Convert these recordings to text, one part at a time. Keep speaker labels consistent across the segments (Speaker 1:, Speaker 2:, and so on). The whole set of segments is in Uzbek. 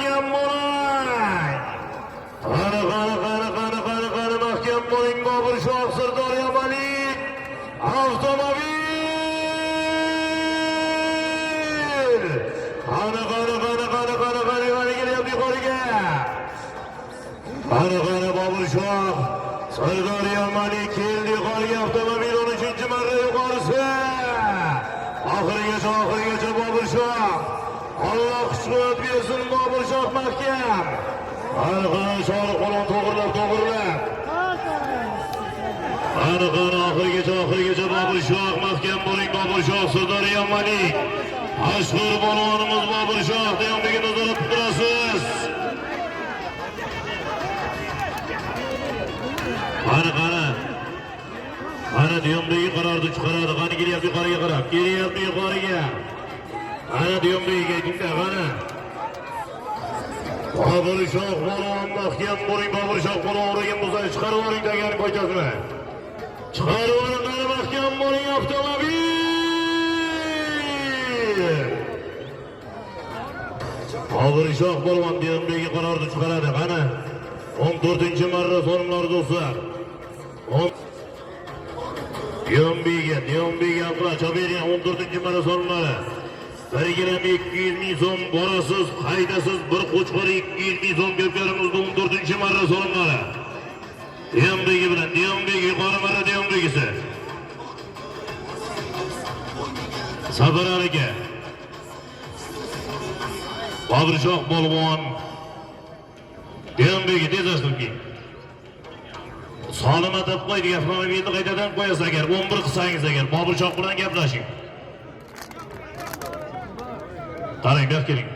Speaker 1: mahkem bo'ling. Qani mahkem bo'ling. Bobur Shoh Sirdaryo Malik avtomobil. Qani kelyapti yuqoriga. Qani Bobur Shoh Sirdaryo Malik keldi yuqoriga. Avtomobil 13-marra yuqorisi. Oxirigacha Bobur Shoh. Allah kuch-quvvat bersin Bobur Shoh mahkam. Qani Shoh qo'lini to'g'rilab. Qani oxirigacha Bobur Shoh mahkam bo'ling. Bobur Shoh Sirdaryo Malik. Mashhur polvonimiz Bobur Shoh deyomdagi nazorat turasiz. Qani deyomdagi qarorni chiqaradi. Qani kelyapti yuqoriga qarab. Kelyapti yuqoriga. Qani deyomdagi aytingda qani. Bobur Shoh polvon mahkam bo'ling. Bobur Shoh polvon o'ragan bo'lsa chiqarib oling degan qo'ytasizmi? Chiqarib oling qani mahkam bo'ling avtomobil. Bobur Shoh polvon deyomdagi qarorni chiqaradi. Qani 14-marra so'rimlar do'stlar. Diyombiga Abdullah Chaberiya 14-marra so'rimlari. 1 gram 200 ming so'm borasiz, haydasiz bir qo'chqor 200 ming so'm berganimizda 14-marra so'rimlari. Diyombigi bilan Diyombigi yuqori marra Diyombigisi. Sabr aka. Bobur Shoh polvon Diyombigi tezasizki. Salomat deb qo'ydik avtomobilni qaytadan qo'yasiz agar 11 qilsangiz agar Bobur Shoh bilan gaplashing. Qarang, buyerga keling.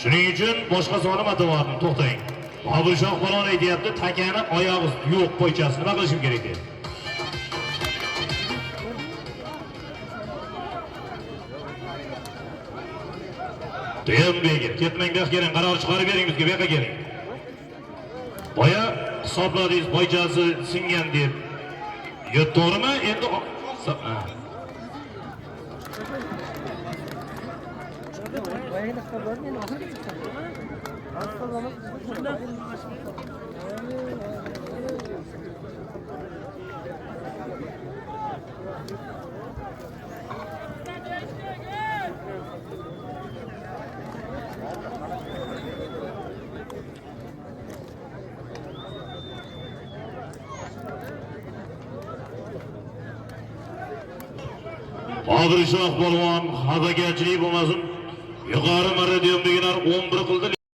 Speaker 1: Shuning uchun boshqa salomat devordim, to'xtang. Bobur Shoh polvon aytayapti, takani oyog'i yo'q qo'ychasi. Nima qilishim kerak deydi? Diyombigi, ketmang, buyerga keling, qaror chiqarib bering bizga, buyerga keling. Boya hisobladingiz boychasi singan deb. To'g'rimi? Endi Bobur Shoh polvon xafagarchilik bo'lmasin. Yuqori marra deyomdagilar 11 qildi,